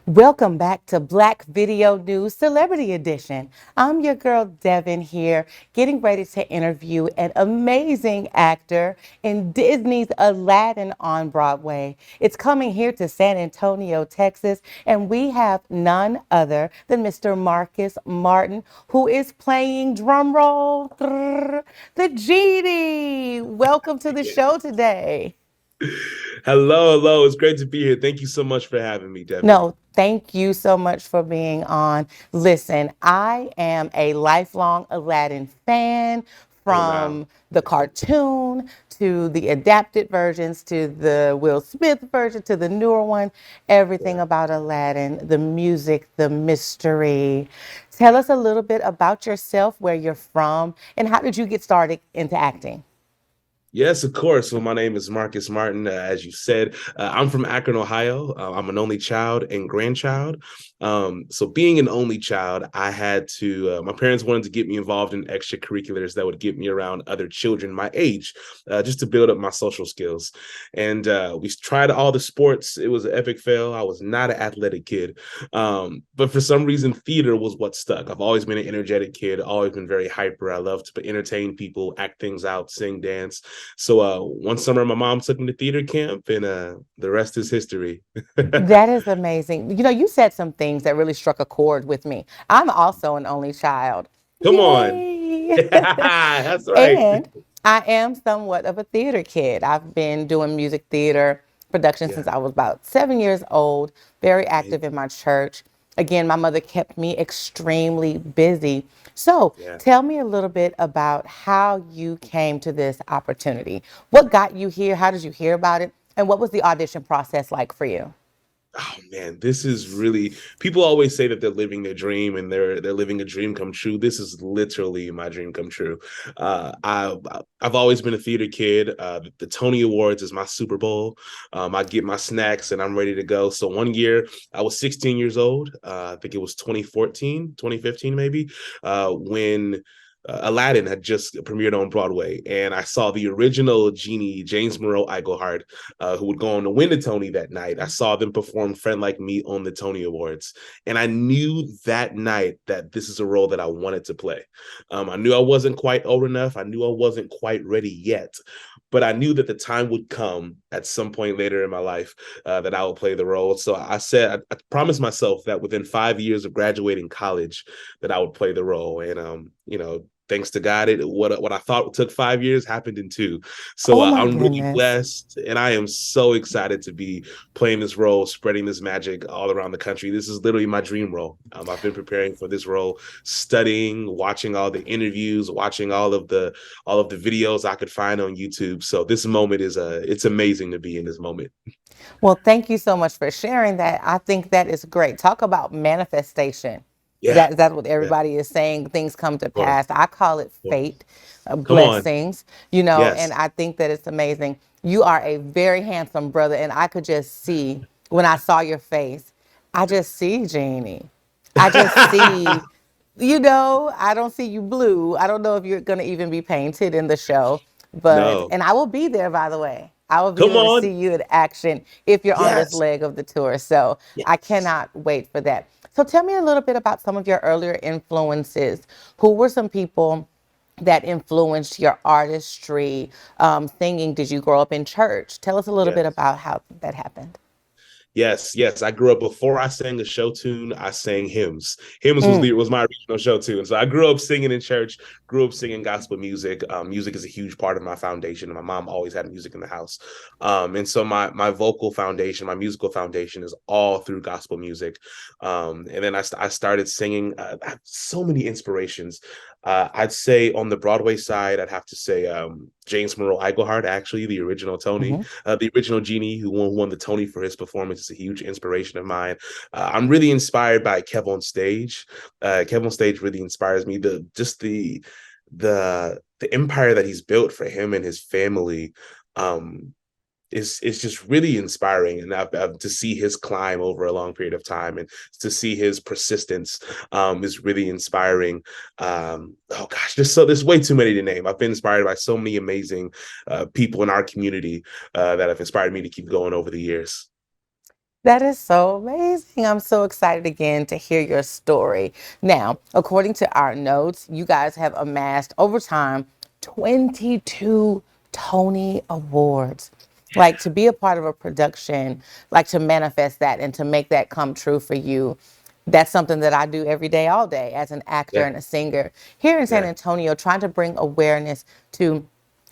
Welcome back to Black Video News Celebrity Edition. I'm your girl Devin here, getting ready to interview an amazing actor in Disney's Aladdin on Broadway. It's coming here to San Antonio, Texas, and we have none other than Mr. Marcus Martin, who is playing, drumroll, the Genie. Welcome to the show today. Hello. It's great to be here. Thank you so much for having me, Devin. No, thank you so much for being on. Listen, I am a lifelong Aladdin fan Oh, wow. from the cartoon to the adapted versions to the Will Smith version to the newer one. Everything Yeah. about Aladdin, the music, the mystery. Tell us a little bit about yourself, where you're from, and how did you get started into acting? Yes, of course. Well, my name is Marcus Martin. As you said, I'm from Akron, Ohio. I'm an only child and grandchild. So, being an only child, I had to, my parents wanted to get me involved in extracurriculars that would get me around other children my age, just to build up my social skills. And we tried all the sports. It was an epic fail. I was not an athletic kid. But for some reason, theater was what stuck. I've always been an energetic kid, always been very hyper. I love to entertain people, act things out, sing, dance. So one summer, my mom took me to theater camp, and the rest is history. That is amazing. You know, you said some things that really struck a chord with me. I'm also an only child. Come on. Yay! That's right. And I am somewhat of a theater kid. I've been doing music theater production Yeah. since I was about 7 years old, very active in Amazing. my church. Again, my mother kept me extremely busy. So Yeah. tell me a little bit about how you came to this opportunity. What got you here? How did you hear about it? And what was the audition process like for you? Oh man, this is really, people always say that they're living their dream and they're living a dream come true. This is literally my dream come true. I've always been a theater kid. The Tony Awards is my Super Bowl. I get my snacks and I'm ready to go. So one year I was 16 years old. I think it was 2014, 2015 maybe, when Aladdin had just premiered on Broadway, and I saw the original Genie, James Monroe Iglehart, who would go on to win the Tony that night. I saw them perform "Friend Like Me" on the Tony Awards, and I knew that night that this is a role that I wanted to play. I knew I wasn't quite old enough. I knew I wasn't quite ready yet, but I knew that the time would come at some point later in my life that I would play the role. So I said, I promised myself that within 5 years of graduating college, that I would play the role, and thanks to God, what I thought took 5 years happened in two. So Oh my I'm really goodness. blessed, and I am so excited to be playing this role, spreading this magic all around the country. This is literally my dream role. I've been preparing for this role, studying, watching all the interviews, watching all of the videos I could find on YouTube. So this moment is it's amazing to be in this moment. Well, thank you so much for sharing that. I think that is great. Talk about manifestation. Yeah, That's what yeah, everybody is saying. Things come to of course, pass. I call it of course. fate, Come on, blessings, and yes. I think that it's amazing. You are a very handsome brother, and I could just see when I saw your face, I just see Jeannie. I just see, I don't see you blue. I don't know if you're going to even be painted in the show, No, and I will be there, by the way. I will be come able to on, see you in action if you're on this yes, leg of the tour. So I yes. cannot wait for that. So tell me a little bit about some of your earlier influences. Who were some people that influenced your artistry, singing? Did you grow up in church? Tell us a little bit Yes. about how that happened. Yes. I grew up before I sang a show tune. I sang hymns. Hymns was Mm, the was my original show tune. So I grew up singing in church. Grew up singing gospel music. Music is a huge part of my foundation. My mom always had music in the house, and so my vocal foundation, my musical foundation, is all through gospel music. And then I started singing. I have so many inspirations. I'd say on the Broadway side, I'd have to say James Monroe Iglehart, actually the original Tony, mhm. the original Genie, who won the Tony for his performance, is a huge inspiration of mine. I'm really inspired by Kev on stage. Kev on stage really inspires me. The empire that he's built for him and his family. Is just really inspiring, and to see his climb over a long period of time and to see his persistence is really inspiring. Oh gosh, there's way too many to name. I've been inspired by so many amazing people in our community that have inspired me to keep going over the years. That is so amazing. I'm so excited again to hear your story. Now, according to our notes, you guys have amassed over time 22 Tony Awards. Like to be a part of a production, like to manifest that and to make that come true for you. That's something that I do every day, all day as an actor Yeah, and a singer here in San yeah, Antonio, trying to bring awareness to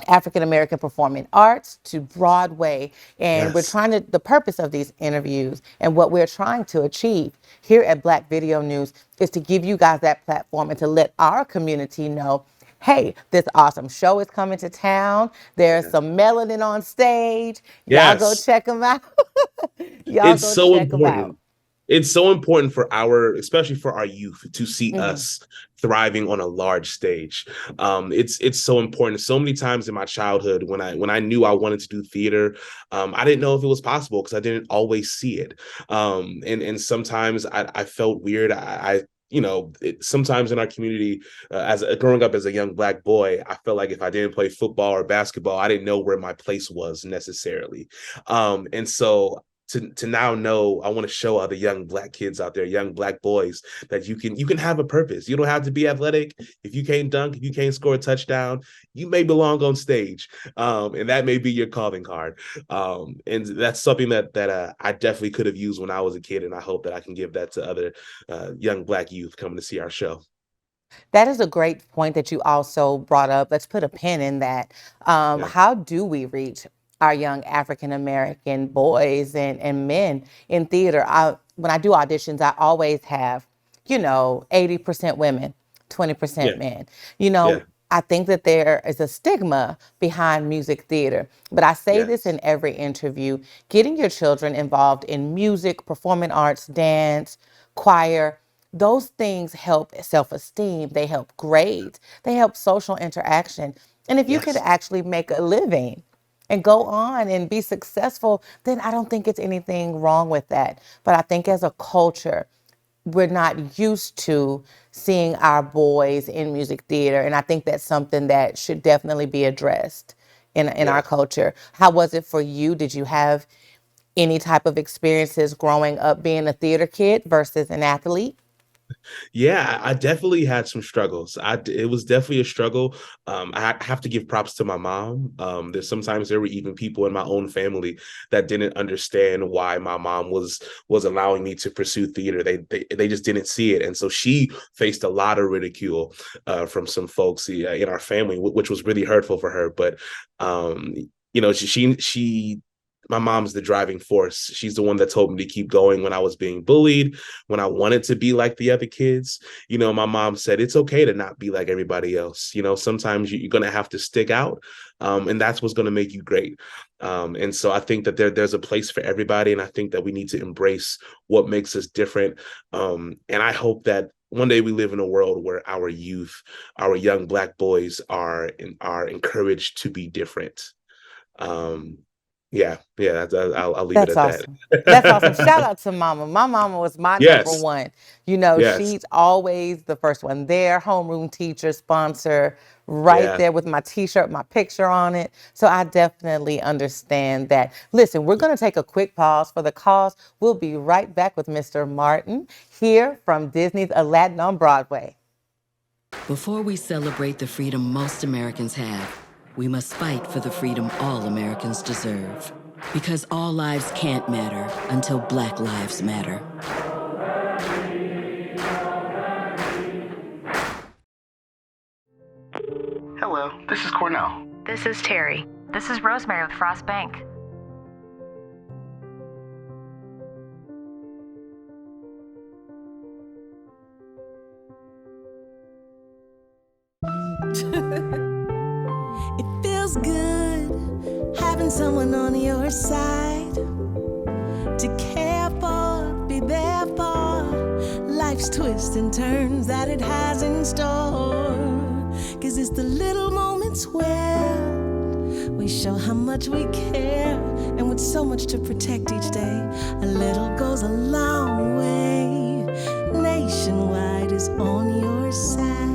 African American performing arts to Broadway. And we're yes, trying to, the purpose of these interviews and what we're trying to achieve here at Black Video News is to give you guys that platform and to let our community know, hey, this awesome show is coming to town. There's yeah. some melanin on stage. Y'all go Yes. check them out. Y'all It's go so check them out. important. It's so important for our, especially for our youth, to see Mhm. us thriving on a large stage. It's so important. So many times in my childhood, when I knew I wanted to do theater, I didn't know if it was possible because I didn't always see it. And sometimes I felt weird. Sometimes in our community, growing up as a young Black boy, I felt like if I didn't play football or basketball, I didn't know where my place was necessarily. And so to now know, I want to show other young Black kids out there, young Black boys, that you can have a purpose. You don't have to be athletic. If you can't dunk, if you can't score a touchdown, you may belong on stage, and that may be your calling card. And that's something that I definitely could have used when I was a kid, and I hope that I can give that to other young Black youth coming to see our show. That is a great point that you also brought up. Let's put a pin in that. Yeah, How do we reach our young African American boys and men in theater? When I do auditions, I always have, 80% women, 20% yeah, men. yeah, I think that there is a stigma behind music theater, but I say this yes, in every interview, getting your children involved in music, performing arts, dance, choir, those things help self-esteem, they help grades, they help social interaction. And if you could yes. actually make a living and go on and be successful, then I don't think it's anything wrong with that. But I think as a culture, we're not used to seeing our boys in music theater. And I think that's something that should definitely be addressed in our Yeah. culture. How was it for you? Did you have any type of experiences growing up being a theater kid versus an athlete? Yeah, I definitely had some struggles. It was definitely a struggle. I have to give props to my mom. There were even people in my own family that didn't understand why my mom was allowing me to pursue theater. They just didn't see it, and so she faced a lot of ridicule from some folks in our family, which was really hurtful for her. But um, she my mom's the driving force. She's the one that told me to keep going when I was being bullied, when I wanted to be like the other kids. My mom said it's okay to not be like everybody else. Sometimes you're going to have to stick out, and that's what's going to make you great. And so I think that there's a place for everybody, and I think that we need to embrace what makes us different. And I hope that one day we live in a world where our youth, our young Black boys are encouraged to be different. Um, yeah, yeah, I'll leave it That's at that. awesome. That's awesome. Shout out to mama. My mama was my number Yes, one. yes, She's always the first one there, homeroom teacher, sponsor, right yeah. there with my t-shirt, my picture on it. So I definitely understand that. Listen, we're going to take a quick pause for the cause. We'll be right back with Mr. Martin here from Disney's Aladdin on Broadway. Before we celebrate the freedom most Americans have, we must fight for the freedom all Americans deserve. Because all lives can't matter until Black lives matter. Hello, this is Cornell. This is Terry. This is Rosemary with Frost Bank. It feels good having someone on your side to care for, be there for life's twists and turns that it has in store. 'Cause it's the little moments where we show how much we care, and with so much to protect each day, a little goes a long way. Nationwide is on your side.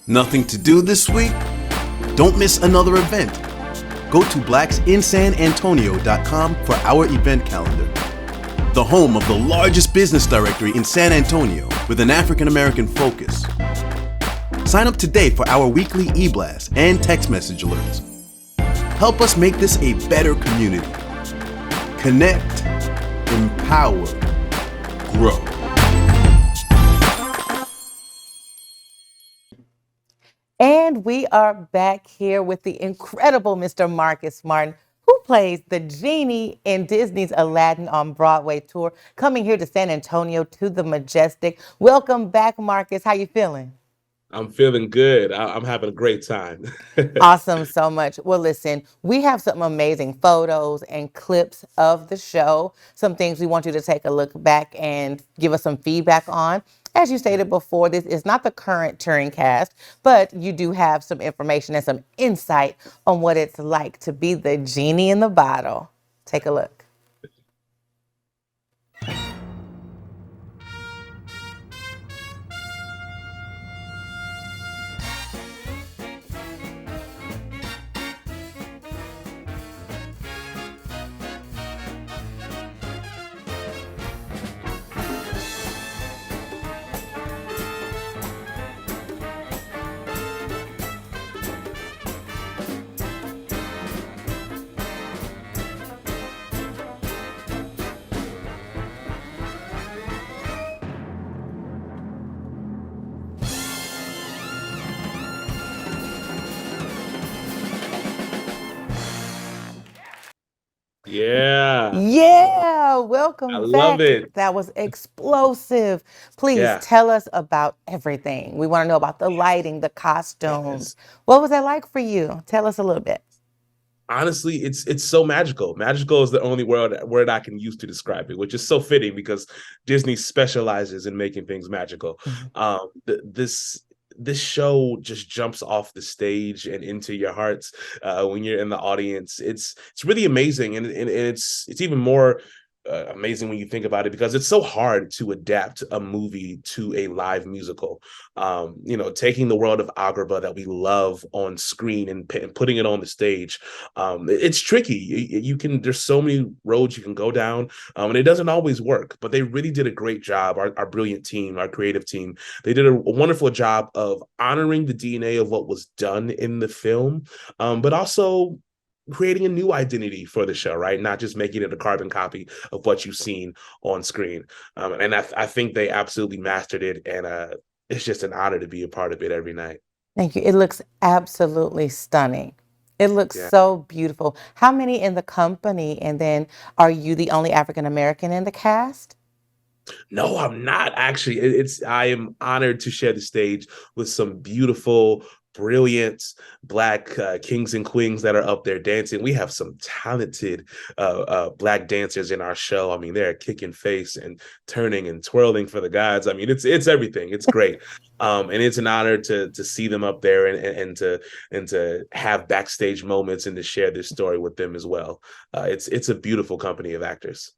Nothing to do this week? Don't miss another event. Go to blacksinsanantonio.com for our event calendar. The home of the largest business directory in San Antonio with an African American focus. Sign up today for our weekly e-blast and text message alerts. Help us make this a better community. Connect, empower, grow. And we are back here with the incredible Mr. Marcus Martin, who plays the Genie in Disney's Aladdin on Broadway tour, coming here to San Antonio to the Majestic. Welcome back, Marcus. How you feeling? I'm feeling good. I'm having a great time. Awesome so much. Well, listen, we have some amazing photos and clips of the show, some things we want you to take a look back and give us some feedback on. As you stated before, this is not the current touring cast, but you do have some information and some insight on what it's like to be the genie in the bottle. Take a look. Yeah, Yeah, I welcome love back. it. That was explosive. Please Yeah. tell us about everything. We want to know about the lighting, the costumes. Yes. What was that like for you? Tell us a little bit. Honestly, it's so magical. Magical is the only word I can use to describe it, which is so fitting because Disney specializes in making things magical. Mhm. This show just jumps off the stage and into your hearts when you're in the audience. It's really amazing, and it's even more amazing when you think about it because it's so hard to adapt a movie to a live musical. Taking the world of Agrabah that we love on screen and putting it on the stage, it's tricky. You can there's so many roads you can go down, and it doesn't always work. But they really did a great job. Our brilliant team, our creative team, they did a wonderful job of honoring the DNA of what was done in the film, but also creating a new identity for the show, right? Not just making it a carbon copy of what you've seen on screen. And I think they absolutely mastered it. And it's just an honor to be a part of it every night. Thank you. It looks absolutely stunning. It looks Yeah. so beautiful. How many in the company? And then are you the only African American in the cast? No, I'm not actually. I am honored to share the stage with some beautiful, brilliant Black kings and queens that are up there dancing. We have some talented Black dancers in our show. I mean, they're kicking face and turning and twirling for the gods. I mean, it's everything. It's great, and it's an honor to see them up there and to have backstage moments and to share this story with them as well. It's a beautiful company of actors.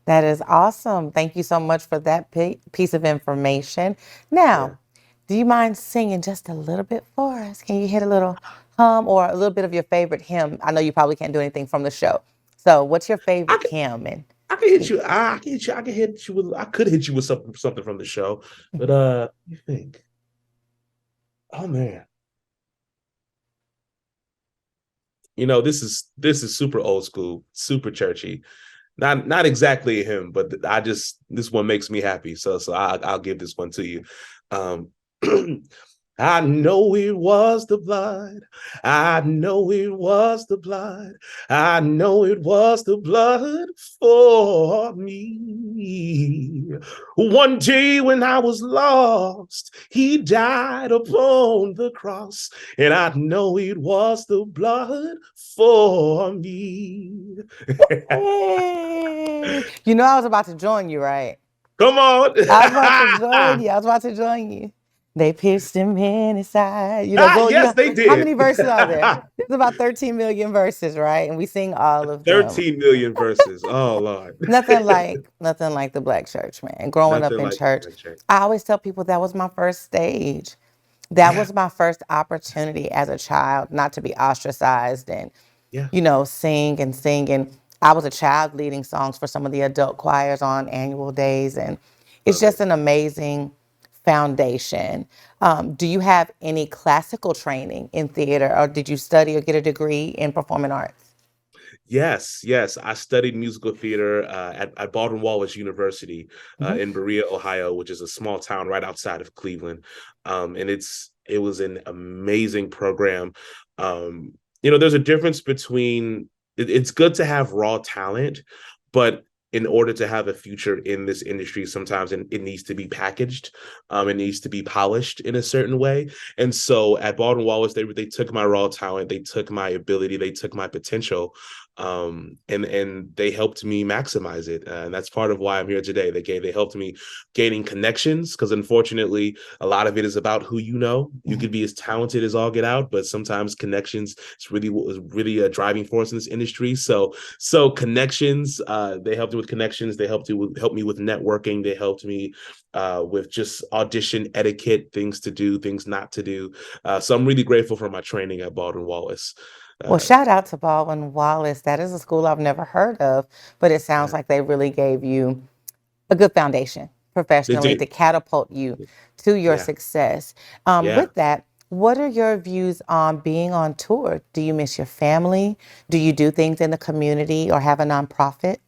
That is awesome. Thank you so much for that piece of information. Yeah. Now, do you mind singing just a little bit for us? Can you hit a little hum or a little bit of your favorite hymn? I know you probably can't do anything from the show. So, what's your I favorite hymn? And I can hit you. I can hit you. I can hit you with. I could hit you with something from the show, but you think? Oh man, this is super old school, super churchy. Not exactly him, but this one makes me happy. So I'll give this one to you. Um, I know it was the blood. I know it was the blood. I know it was the blood for me. One day when I was lost, he died upon the cross, and I know it was the blood for me. hey, you know I was about to join you, right? Come on. I was about to join you. I was about to join you. They pierced him in his side. Go. Yes, they How did. many verses are there? There's about 13 million verses, right? And we sing all of them. 13 million verses. Oh Lord. Nothing like the Black church, man. Growing up Nothing in like church, that church. I always tell people that was my first stage. That Yeah. was my first opportunity as a child, not to be ostracized and Yeah. sing and sing. And I was a child leading songs for some of the adult choirs on annual days. And it's Love just it. an amazing foundation. Do you have any classical training in theater, or did you study or get a degree in performing arts? Yes, yes. I studied musical theater at Baldwin Wallace University Mhm. in Berea, Ohio, which is a small town right outside of Cleveland. And it was an amazing program. There's a difference between it's good to have raw talent, but in order to have a future in this industry, sometimes it needs to be packaged. It needs to be polished in a certain way. And so at Baldwin Wallace, they took my raw talent, they took my ability, they took my potential, and they helped me maximize it, and that's part of why I'm here today. They helped me gaining connections, because unfortunately a lot of it is about who you know. You Mhm. could be as talented as all get out, but sometimes connections is really a driving force in this industry. So connections, they helped me with connections, they helped me with networking, they helped me with just audition etiquette, things to do, things not to do. So I'm really grateful for my training at Baldwin Wallace. Well, uh, shout out to Baldwin Wallace. That is a school I've never heard of, but it sounds yeah, like they really gave you a good foundation they professionally did. to catapult you to your Yeah. success. Yeah. With that, what are your views on being on tour? Do you miss your family? Do you do things in the community or have a nonprofit?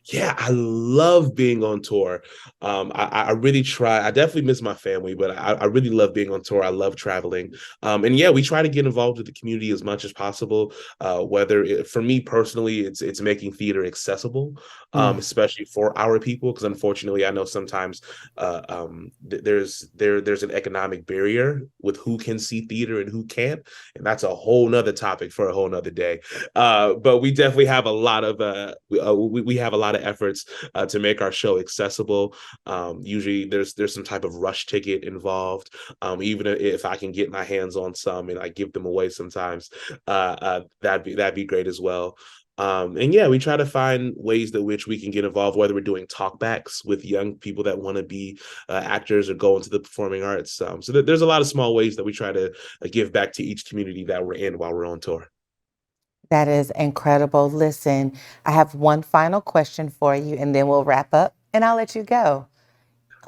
Yeah, I love being on tour. I really try. I definitely miss my family, but I really love being on tour. I love traveling. And yeah, we try to get involved with the community as much as possible. For me personally, it's making theater accessible, Mm. especially for our people, because unfortunately, I know sometimes there's an economic barrier with who can see theater and who can't, and that's a whole nother topic for a whole nother day. But we definitely have a lot of we have a lot of efforts to make our show accessible. Usually, there's some type of rush ticket involved. Even if I can get my hands on some and I give them away sometimes, that'd be great as well. And yeah, we try to find ways that which we can get involved, whether we're doing talkbacks with young people that want to be actors or go into the performing arts. So there's a lot of small ways that we try to give back to each community that we're in while we're on tour. That is incredible. Listen, I have one final question for you, and then we'll wrap up and I'll let you go.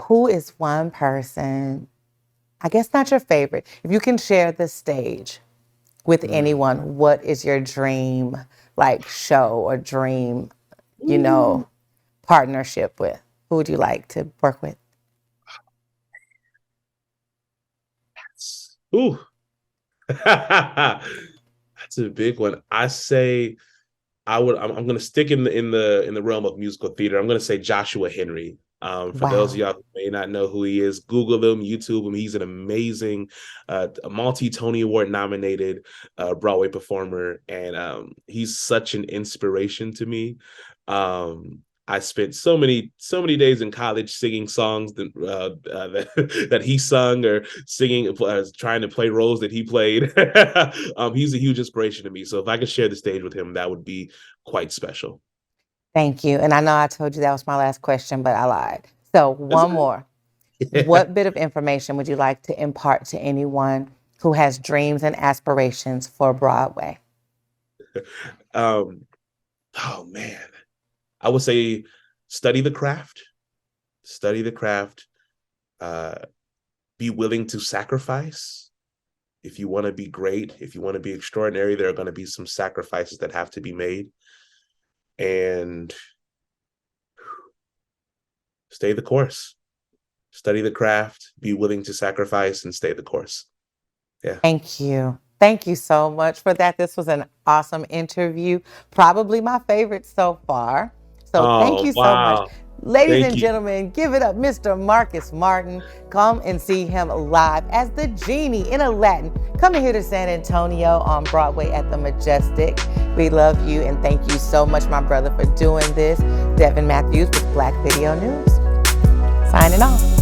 Who is one person, I guess not your favorite, if you can share the stage with Mm. anyone, what is your dream like show or dream, you Ooh. know, partnership with? Who would you like to work with? Ooh. That's a big one. I'm going to stick in the realm of musical theater. I'm going to say Joshua Henry. For those of Wow. y'all who may not know who he is, Google him, YouTube him. He's an amazing, multi-Tony Award nominated Broadway performer, and he's such an inspiration to me. I spent so many days in college singing songs that he sung, or singing, trying to play roles that he played. He's a huge inspiration to me. So if I could share the stage with him, that would be quite special. Thank you. And I know I told you that was my last question, but I lied. So, That's one more. okay. What bit of information would you like to impart to anyone who has dreams and aspirations for Broadway? um, oh man, I would say study the craft. Study the craft. Uh, be willing to sacrifice. If you want to be great, if you want to be extraordinary, there are going to be some sacrifices that have to be made. And stay the course. Study the craft, be willing to sacrifice, and stay the course. Yeah. Thank you. Thank you so much for that. This was an awesome interview, probably my favorite so far. So thank Oh, you so much. wow. Ladies Thank and you. gentlemen, give it up, Mr. Marcus Martin. Come and see him live as the Genie in Aladdin. Coming here to San Antonio on Broadway at the Majestic. We love you and thank you so much, my brother, for doing this. Devin Matthews with Black Video News. Signing off.